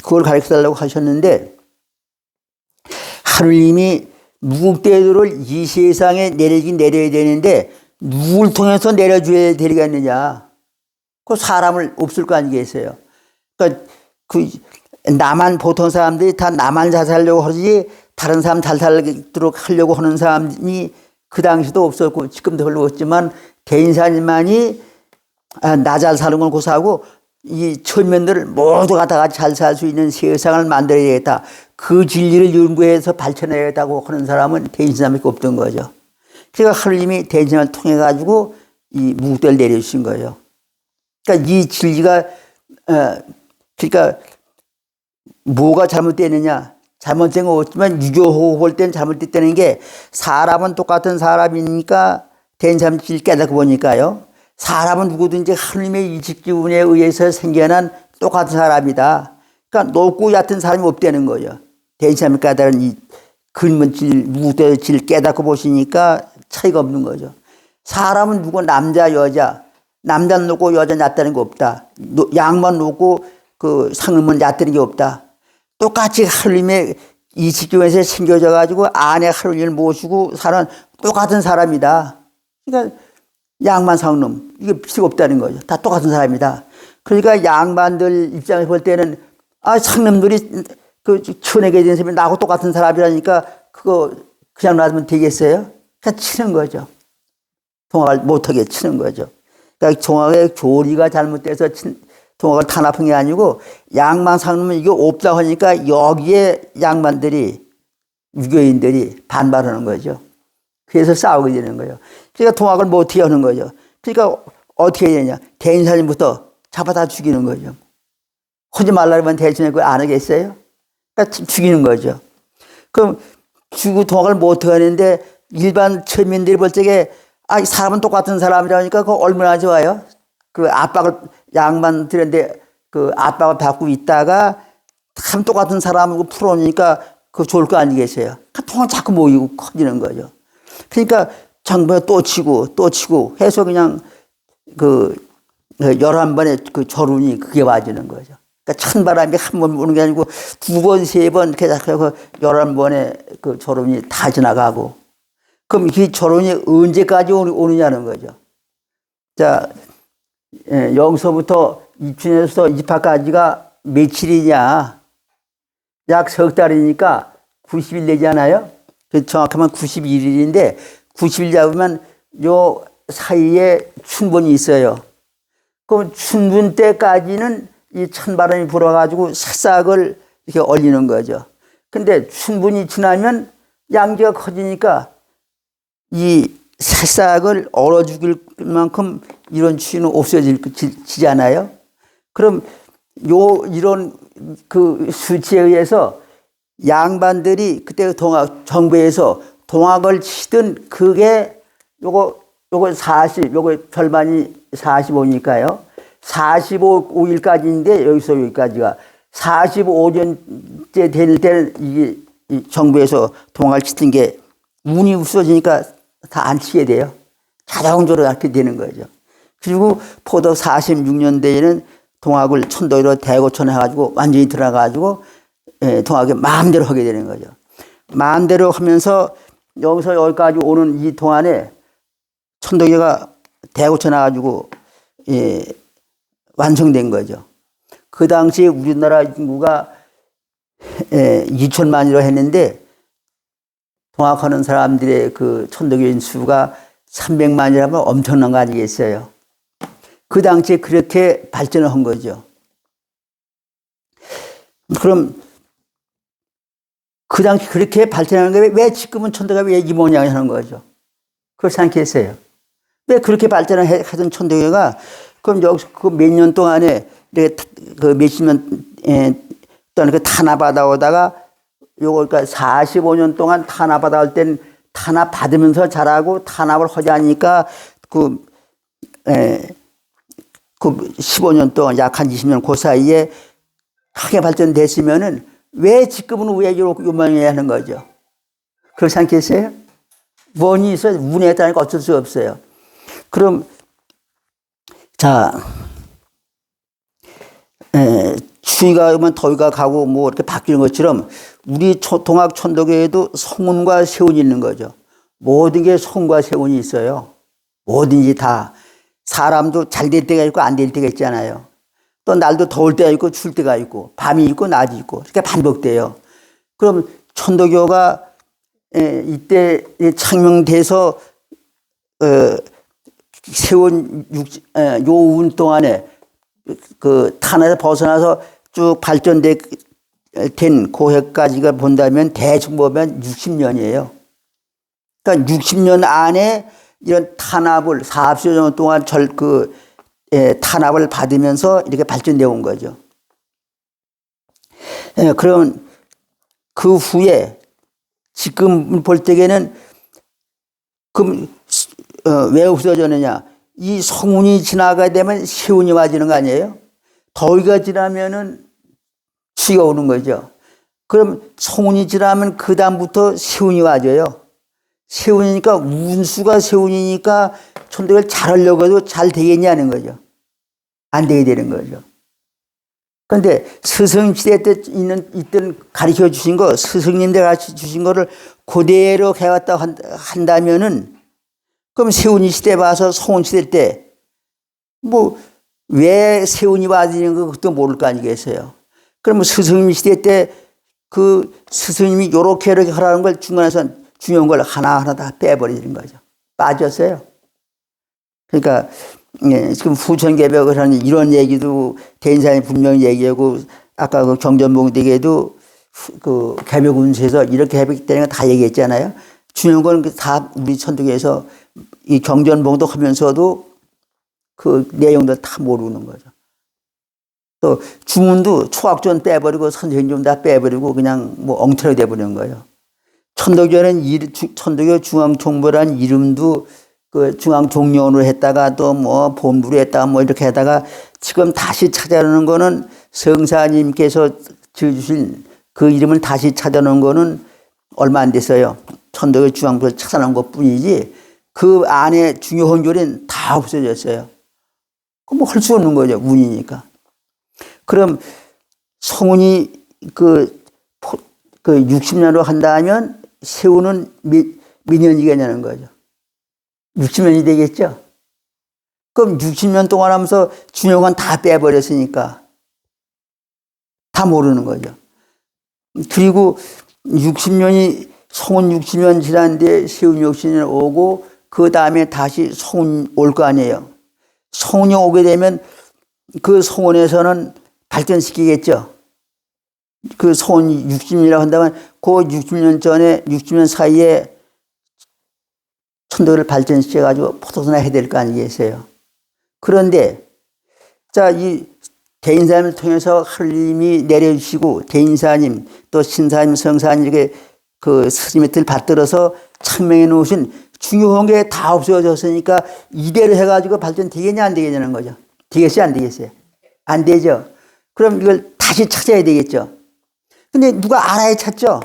그걸 가르쳐달라고 하셨는데, 하느님이 무국대도를 이 세상에 내리긴 내려야 되는데 누굴 통해서 내려줘야 되겠느냐. 그 사람을 없을 거 아니겠어요. 그러니까 나만, 보통 사람들이 다 나만 잘 살려고 하지 다른 사람 잘 살도록 하려고 하는 사람이 그 당시도 없었고 지금도 별로 없지만, 대인사님만이 나 잘 사는 건 고사하고 이 천면들을 모두가 다 같이 잘 살 수 있는 세상을 만들어야겠다. 그 진리를 연구해서 발전해야겠다고 하는 사람은 대인사님밖에 없던 거죠. 그러니까 하느님이 대인사님을 통해 가지고 이 무국대를 내려주신 거예요. 그러니까 이 진리가 그러니까 뭐가 잘못되느냐? 잘못된 거 없지만 유교하고 볼 때는 잘못됐다는 게, 사람은 똑같은 사람이니까 대인사님 진리 깨닫고 보니까요. 사람은 누구든지 하느님의 이직기운에 의해서 생겨난 똑같은 사람이다. 그러니까 높고 얕은 사람이 없다는 거예요. 대인사님이 깨달은 이 근본 질, 무국대 질 깨닫고 보시니까 차이가 없는 거죠. 사람은 누구 남자, 여자, 남자는 높고 여자 낮다는 게 없다. 양만 높고 그 상름은 얕다는 게 없다. 똑같이 하느님의 이직기운에서 생겨져 가지고 안에 하느님을 모시고 사는 똑같은 사람이다. 그러니까 양만 상놈, 이게 필요가 없다는 거죠. 다 똑같은 사람이다. 그러니까 양반들 입장에서 볼 때는 상놈들이 그 천하게 된 사람이 나하고 똑같은 사람이라니까 그거 그냥 놔두면 되겠어요? 그냥 치는 거죠. 동학을 못하게 치는 거죠. 그러니까 동학의 교리가 잘못돼서 동학을 탄압한 게 아니고, 양만 상놈은 이게 없다고 하니까 여기에 양반들이, 유교인들이 반발하는 거죠. 그래서 싸우게 되는 거예요. 그러니까 동학을 못하게 하는 거죠. 그러니까 어떻게 해야 되냐. 대인사님부터 잡아다 죽이는 거죠. 하지 말라면 대신에 그거 안 하겠어요? 그러니까 죽이는 거죠. 그럼 죽고 동학을 못하게 하는데 일반 천민들이 볼 적에 사람은 똑같은 사람이라니까 그거 얼마나 좋아요? 그 압박을, 양반들한테 그 압박을 받고 있다가 참 똑같은 사람하고 풀어놓으니까 그거 좋을 거 아니겠어요? 그 동학 자꾸 모이고 커지는 거죠. 그러니까 장부에 또 치고 해서 그냥 그 11번의 그 졸음이 그게 와지는 거죠. 그러니까 찬바람이 한 번 부는 게 아니고 2번, 3번 이렇게 해서 11번의 그 졸음이 다 지나가고, 그럼 이 졸음이 언제까지 오느냐는 거죠. 자, 여기서부터 입춘에서 입하까지가 며칠이냐? 약 석 달이니까 90일 되잖아요. 정확하면 91일인데 90일 잡으면 요 사이에 춘분이 있어요. 그럼 춘분 때까지는 이 찬바람이 불어가지고 새싹을 이렇게 얼리는 거죠. 근데 춘분이 지나면 양지가 커지니까 이 새싹을 얼어 죽일 만큼 이런 추위는 없어지잖아요. 그럼 이런 그 수치에 의해서 양반들이 그때 정부에서 동학을 치든, 그게 요거 40, 요거 절반이 45니까요. 45일까지인데 여기서 여기까지가 45년째 될 때는 이게 정부에서 동학을 치던 게 운이 없어지니까 다 안 치게 돼요. 자동적으로 이렇게 되는 거죠. 그리고 포도 46년대에는 동학을 천도로 대고천 해가지고 완전히 들어가가지고 동학이 마음대로 하게 되는 거죠. 마음대로 하면서 여기서 여기까지 오는 이 동안에 천도교가 대고쳐 나가지고 완성된 거죠. 그 당시에 우리나라 인구가 2천만이라고 했는데, 동학하는 사람들의 그 천도교인 수가 300만이라면 엄청난 거 아니겠어요? 그 당시에 그렇게 발전을 한 거죠. 그럼 그 당시 그렇게 발전하는 게 왜 지금은 천도가 왜 이 모양이 하는 거죠? 그걸 생각했어요. 왜 그렇게 발전을 하던 천도교가 그럼 여기서 그 몇 년 동안에 그 몇십 년 동안 그 탄압받아 오다가 요거 그러니까 45년 동안 탄압받아 올 땐 탄압 받으면서 자라고 탄압을 하지 않으니까 그 15년 동안 약 한 20년 그 사이에 크게 발전됐으면은 왜 지금은 왜 이렇게 요망해야 하는 거죠? 그렇게 생각했어요? 원인이 있어요. 운에 따르니까 어쩔 수 없어요. 그럼 자, 추위가 오면 더위가 가고 뭐 이렇게 바뀌는 것처럼 우리 동학 천도교에도 성운과 세운이 있는 거죠. 모든 게 성과 세운이 있어요. 뭐든지 다. 사람도 잘 될 때가 있고 안 될 때가 있잖아요. 또 날도 더울 때가 있고 추울 때가 있고 밤이 있고 낮이 있고 이렇게 반복돼요. 그럼 천도교가 이때 창명돼서 세운 요운 동안에 그 탄에서 벗어나서 쭉 발전된 고해까지가 본다면 대충 보면 60년이에요. 그러니까 60년 안에 이런 탄압을 40여 년 동안 탄압을 받으면서 이렇게 발전되어 온 거죠. 그럼 그 후에 지금 볼 때에는 그럼 왜 없어졌느냐? 이 성운이 지나가게 되면 세운이 와지는 거 아니에요? 더위가 지나면은 추위가 오는 거죠. 그럼 성운이 지나면 그 다음부터 세운이 와져요. 세운이니까 운수가 세운이니까 천도교를 잘하려고 해도 잘 되겠냐는 거죠. 안 되게 되는 거죠. 그런데 스승시대 때 이때 가르쳐 주신 거, 스승님들 가르쳐 주신 거를 그대로 해왔다 한다면은 그럼 세운이 시대 봐서 성운 시대 때 뭐 왜 세운이 와지는 거 그것도 모를 거 아니겠어요. 그러면 스승님 시대 때 그 스승님이 요렇게 하라는 걸 중간에서 중요한 걸 하나하나 다 빼버리는 거죠. 빠졌어요. 그러니까 지금 후천개벽을 하는 이런 얘기도 대인사님 분명히 얘기하고 아까 그 경전봉대에도 그 개벽운수에서 이렇게 해벽되는 거 다 얘기했잖아요. 중요한 건 다 우리 천도교에서 이 경전봉도 하면서도 그 내용들 다 모르는 거죠. 또 주문도 초학전 빼버리고 선생님 다 빼버리고 그냥 뭐 엉터리 돼버리는 거예요. 천도교는 천도교 중앙총부라는 이름도 그 중앙종려원으로 했다가 또 뭐 본부로 했다가 뭐 이렇게 하다가 지금 다시 찾아내는 거는 성사님께서 지어주신 그 이름을 다시 찾아놓은 거는 얼마 안 됐어요. 천도교 중앙부에서 찾아놓은 것 뿐이지 그 안에 중요한 교리는 다 없어졌어요. 그럼 뭐 할 수 없는 거죠. 운이니까. 그럼 성운이 그 60년으로 한다면 세운은 몇 년이겠냐는 거죠. 60년이 되겠죠. 그럼 60년 동안 하면서 중요한 건 다 빼버렸으니까 다 모르는 거죠. 그리고 60년이 성운 60년 지난 뒤에 세운 60년 오고 그 다음에 다시 성운 올 거 아니에요. 성운이 오게 되면 그 성운에서는 발전시키겠죠. 그 성운이 60년이라고 한다면 그 60년 전에 60년 사이에 천도교를 발전시켜가지고 포도선화 해야 될 거 아니겠어요. 그런데 자, 이 대인사님을 통해서 하느님이 내려주시고 대인사님 또 신사님 성사님 이렇게 그 스님의 뜻을 받들어서 창명해 놓으신 중요한 게 다 없어졌으니까 이대로 해가지고 발전되겠냐 안 되겠냐는 거죠. 되겠어요 안 되겠어요? 안 되죠. 그럼 이걸 다시 찾아야 되겠죠. 근데 누가 알아야 찾죠.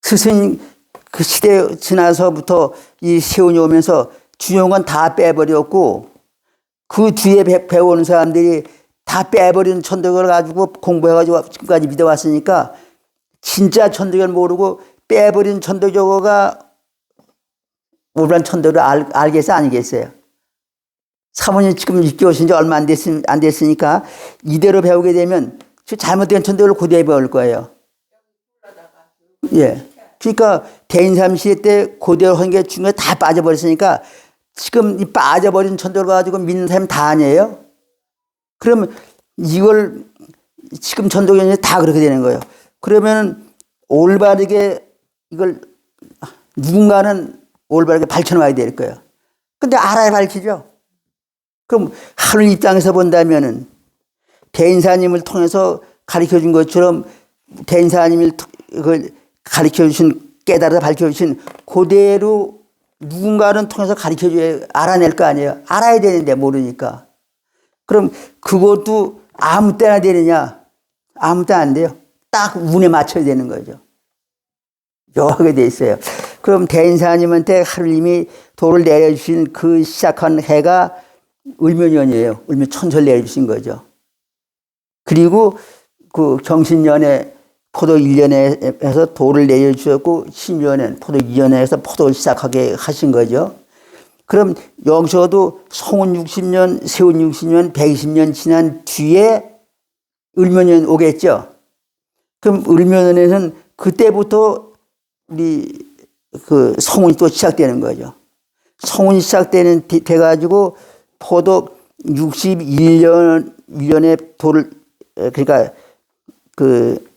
스승 그 시대 지나서부터 이 세운이 오면서 중요한 건 다 빼버렸고 그 뒤에 배우는 사람들이 다 빼버린 천도교를 가지고 공부해가지고 지금까지 믿어왔으니까 진짜 천도교를 모르고 빼버린 천도교가 올바른 천도를 알겠어요 아니겠어요? 사모님 지금 입교 오신 지 얼마 안 됐으니까 이대로 배우게 되면 잘못된 천도를 고대에 배울 거예요. 예. 그러니까 대인삼 시대 때 고대로 한 게 중간에 다 빠져버렸으니까 지금 이 빠져버린 천도를 가지고 믿는 사람이 다 아니에요? 그러면 이걸 지금 천도교는 다 그렇게 되는 거예요. 그러면 올바르게 이걸 누군가는 올바르게 밝혀놔야 될 거예요. 근데 알아야 밝히죠. 그럼 하늘 입장에서 본다면은 대인사님을 통해서 가르쳐 준 것처럼 대인사님을 가르쳐 주신 깨달아 밝혀 주신 그대로 누군가는 통해서 가르쳐 줘야 알아낼 거 아니에요. 알아야 되는데 모르니까. 그럼 그것도 아무 때나 되느냐? 아무 때나 안 돼요. 딱 운에 맞춰야 되는 거죠. 묘하게 돼 있어요. 그럼 대인사님한테 하느님이 도를 내려주신 그 시작한 해가 을묘년이에요. 을묘 천설 내려주신 거죠. 그리고 그 경신년에 포도 1년에서 도를 내려주셨고 10년에 포도 2년에서 포도를 시작하게 하신 거죠. 그럼 여기서도 송은 60년, 세운 60년, 120년 지난 뒤에 을묘년 오겠죠. 그럼 을묘년에는 그때부터 우리 그 송운이 또 시작되는 거죠. 송운이 시작되는 돼가지고 포도 61년에 도를 그러니까 그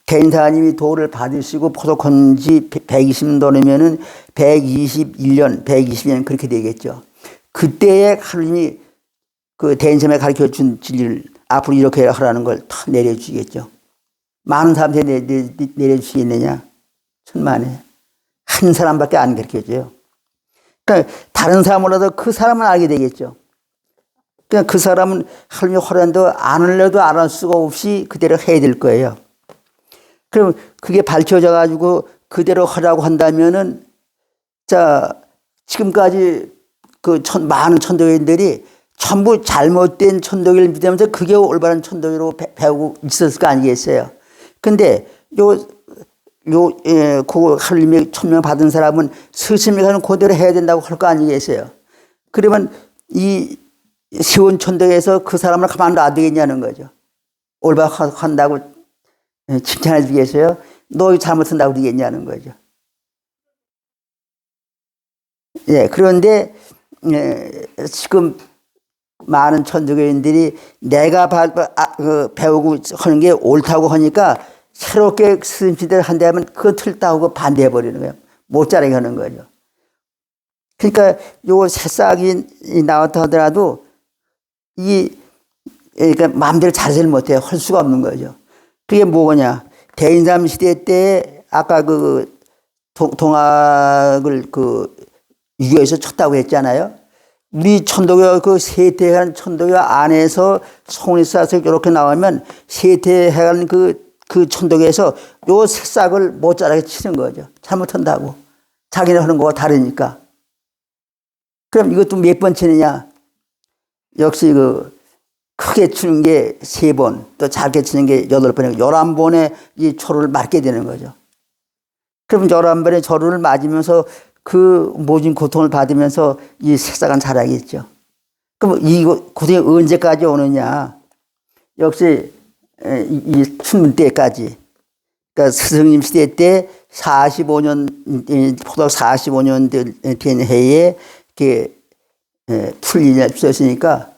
대인사님이 도를 받으시고 포도 건지 120년 도면은 121년, 120년 그렇게 되겠죠. 그때에 하느님이 그 대인사님에 가르쳐 준 진리를 앞으로 이렇게 하라는 걸 다 내려주시겠죠. 많은 사람들이 내려주시겠느냐? 천만에. 한 사람밖에 안 가르쳐줘요. 그러니까 다른 사람보다도 그 사람은 알게 되겠죠. 그냥 그 사람은 하나님이 허락한다고 안 하려도 안 할 수가 없이 그대로 해야 될 거예요. 그럼 그게 밝혀져 가지고 그대로 하라고 한다면은 자, 지금까지 그 많은 천도교인들이 전부 잘못된 천도교를 믿으면서 그게 올바른 천도교로 배우고 있었을 거 아니겠어요. 근데 그 하나님의 천명 받은 사람은 스승이 가는 그대로 해야 된다고 할 거 아니겠어요. 그러면 이 세운 천도에서 그 사람을 가만 놔야 되겠냐는 거죠. 올바르게 한다고 칭찬해 주겠어요? 너 잘못한다고 그러겠냐는 거죠. 예, 그런데 지금 많은 천도교인들이 내가 배우고 하는 게 옳다고 하니까 새롭게 스승시대를 한다면 그거 틀다고 반대해버리는 거예요. 못 자라게 하는 거죠. 그러니까 요 새싹이 나왔다 하더라도 그러니까 마음대로 자세를 못해요. 할 수가 없는 거죠. 그게 뭐냐. 대인삼 시대 때 아까 그 동학을 그 유교에서 쳤다고 했잖아요. 우리 천도교 그 세태한 천도교 안에서 송이 쌓아서 이렇게 나오면 세태한 그 천도교에서 요 새싹을 못 자라게 치는 거죠. 잘못한다고. 자기네 하는 거와 다르니까. 그럼 이것도 몇 번 치느냐? 역시 그 크게 치는 게 3번, 또 작게 치는 게 8번이고 11번의 이 초를 맞게 되는 거죠. 그럼 11번의 초를 맞으면서 그 모진 고통을 받으면서 이 새싹은 자라겠죠. 그럼 이 고통이 언제까지 오느냐? 역시 이 춘문 때까지. 그러니까 스승님 시대 때 45년, 포도 45년 된 해에 이렇게 풀리냐 주셨으니까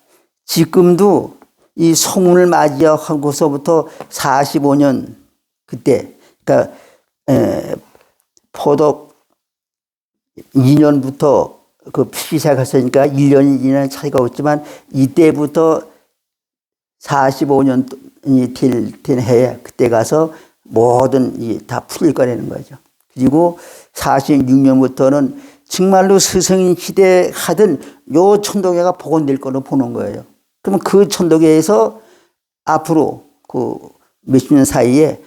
지금도 이 송운을 맞이하고서부터 45년 그때, 그러니까 포도 2년부터 그 피기 시작했으니까 1년, 2년 차이가 없지만 이때부터 45년이 된 해에 그때 가서 모든 다 풀릴 거라는 거죠. 그리고 46년부터는 정말로 스승인 시대 하던 요 천도교가 복원될 거로 보는 거예요. 그러면 그 천도교에서 앞으로 그 몇십 년 사이에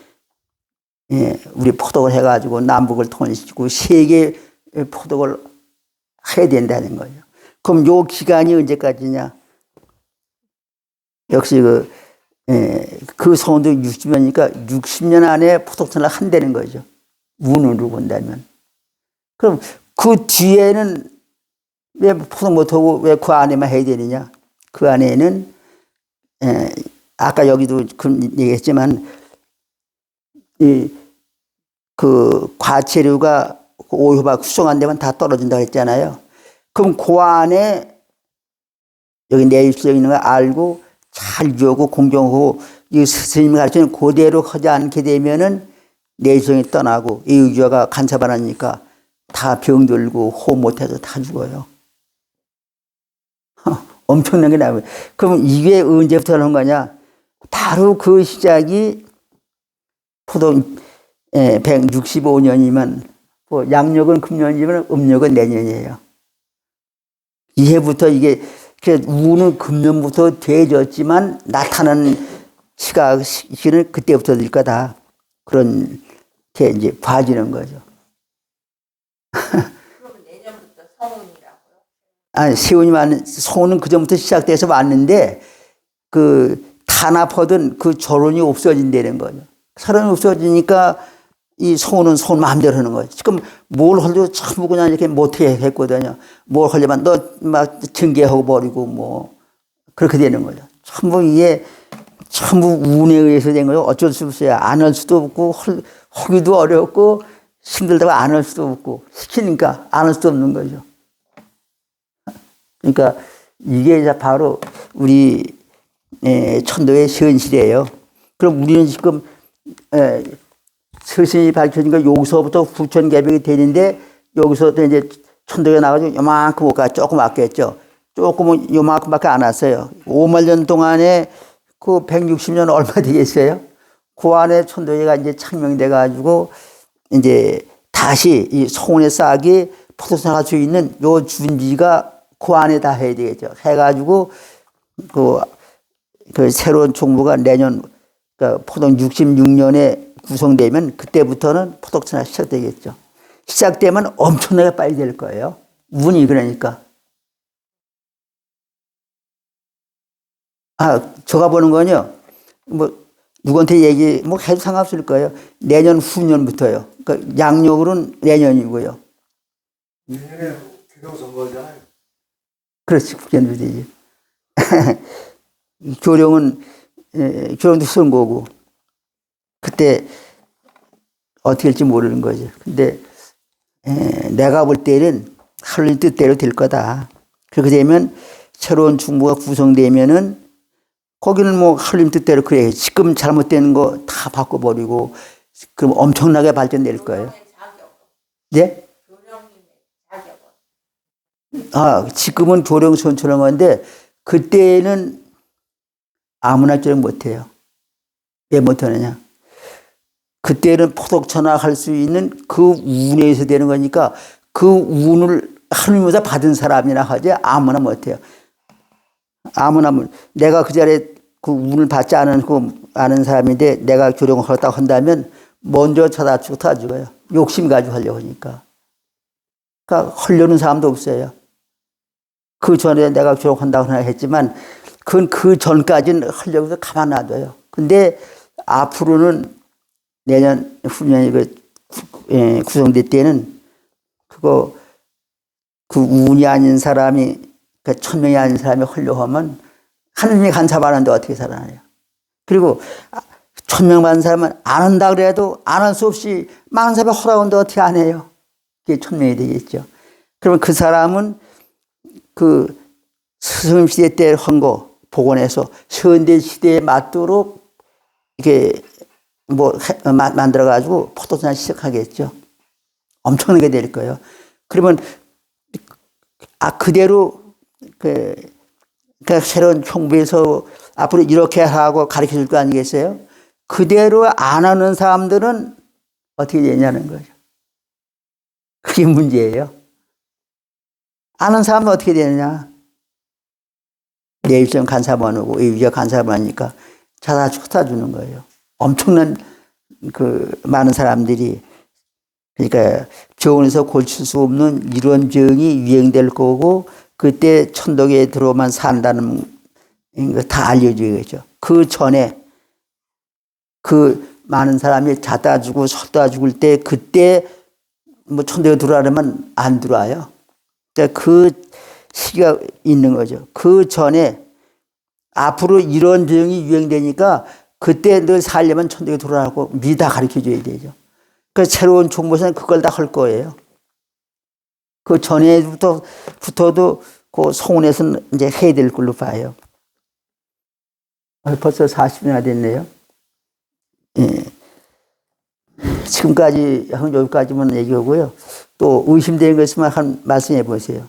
우리 포독을 해가지고 남북을 통일시키고 세계 포독을 해야 된다는 거예요. 그럼 요 기간이 언제까지냐? 역시 그 성도 60년이니까 60년 안에 포독선을 한다는 거죠. 운으로 본다면. 그럼 그 뒤에는 왜 포독 못하고 왜 그 안에만 해야 되느냐? 그 안에는 아까 여기도 얘기했지만 그 과체류가 오효박 수정한 데만 다 떨어진다고 했잖아요. 그럼 그 안에 여기 내유실력 있는 거 알고 잘 유하고 공경하고 이 스님이 가르치는 그대로 하지 않게 되면은 내유실력이 떠나고 이 유주가 간섭하니까 다 병들고 호흡 못해서 다 죽어요. 엄청난 게 나와요. 그럼 이게 언제부터 하는 거냐? 바로 그 시작이 포도 165년이면 뭐 양력은 금년이면 음력은 내년이에요. 이해부터 이게 우는 금년부터 돼졌지만 나타나는 시기는 그때부터 될 거다. 그런 게 이제 봐지는 거죠. 그러면 내년부터 성운이라고요? 아니, 세운이 맞는, 소는 그전부터 시작돼서 왔는데, 그, 탄압하던 그 조론이 없어진다는 거죠. 사람이 없어지니까 이 소는 소 마음대로 하는 거예요. 지금 뭘 하려고 전부 그냥 이렇게 못하게 했거든요. 뭘 하려면 너 막 징계하고 버리고 뭐 그렇게 되는 거죠. 전부 이게 전부 운에 의해서 된 거예요. 어쩔 수 없어요. 안 할 수도 없고 하기도 어렵고 힘들다고 안 할 수도 없고 시키니까 안 할 수도 없는 거죠. 그러니까 이게 바로 우리 천도의 현실이에요. 그럼 우리는 지금 스승이 밝혀진 거 여기서부터 부천개벽이 되는데 여기서 이제 천도에 나가지고 요만큼 올까 조금 왔겠죠. 조금은 요만큼밖에 안 왔어요. 5만 년 동안에 그 160년 얼마 되겠어요? 그 안에 천도회가 이제 창명돼 가지고 이제 다시 이 송원의 싹이 포도송할 수 있는 요 준비가 그 안에 다 해야 되겠죠. 해가지고 그 새로운 총무가 내년 포동 66년에 구성되면 그때부터는 포독천화 시작되겠죠. 시작되면 엄청나게 빨리 될 거예요. 운이 그러니까. 제가 보는 건요. 뭐 누구한테 얘기 뭐 해도 상관없을 거예요. 내년 후년부터요. 그러니까 양력으로는 내년이고요. 내년에 교령 선거잖아요. 그렇지, 국견도 되지. 교령도 선거고 그때 어떻게 할지 모르는 거죠. 근데 내가 볼 때는 하나님 뜻대로 될 거다. 그렇게 되면 새로운 중부가 구성되면은 거기는 뭐 하나님 뜻대로 그래. 지금 잘못된 거 다 바꿔버리고 그럼 엄청나게 발전될 거예요. 네? 지금은 교령 선처럼 하는데 그때는 아무나 교령 못해요. 왜 못하느냐? 그때는 포독천화 할 수 있는 그 운에서 되는 거니까 그 운을 하나님보다 받은 사람이나 하지 아무나 못해요. 아무나 내가 그 자리에 그 운을 받지 않은 사람인데 내가 교령을 하겠다고 한다면 먼저 찾아주고 다 죽어요. 욕심 가지고 하려고 하니까. 그러니까 하려는 사람도 없어요. 그 전에 내가 교령한다고 했지만 그건 그 전까지는 하려고 해서 가만 놔둬요. 근데 앞으로는 내년 후년이 구성될 때는 그 운이 아닌 사람이 그 천명이 아닌 사람이 하려고 하면 하느님이 간섭하는데 어떻게 살아나요? 그리고 천명 받은 사람은 안 한다 그래도 안 할 수 없이 많은 사람이 하라고 하는데 어떻게 안 해요? 그게 천명이 되겠죠. 그러면 그 사람은 그 스승 시대 때 한 거 복원해서 현대 시대에 맞도록 이렇게 만들어 가지고 포도전을 시작하겠죠. 엄청나게 될 거예요. 그러면 그대로 그 새로운 총부에서 앞으로 이렇게 하고 가르쳐 줄 거 아니겠어요? 그대로 안 하는 사람들은 어떻게 되냐는 거죠. 그게 문제예요. 아는 사람은 어떻게 되느냐? 내 입장 간섭안 하고 이 위가 간섭을 하니까 찾아주는 거예요. 엄청난 많은 사람들이 그러니까 병원에서 고칠 수 없는 이런 병이 유행될 거고 그때 천덕에 들어만 산다는 거 다 알려줘야죠. 그 전에 그 많은 사람이 자다 죽고 섰다 죽을 때 그때 뭐 천덕에 들어가려면 안 들어와요. 그러니까 그 시기가 있는 거죠. 그 전에 앞으로 이런 병이 유행되니까 그때 늘 살려면 천덕에 들어가고 미리 다 가르쳐 줘야 되죠. 그 새로운 총무에서는 그걸 다 할 거예요. 그 전에부터도 그 송원에서는 이제 해야 될 걸로 봐요. 벌써 40년이나 됐네요. 예. 지금까지 한 여기까지만 얘기하고요. 또 의심되는 거 있으면 한 말씀해 보세요.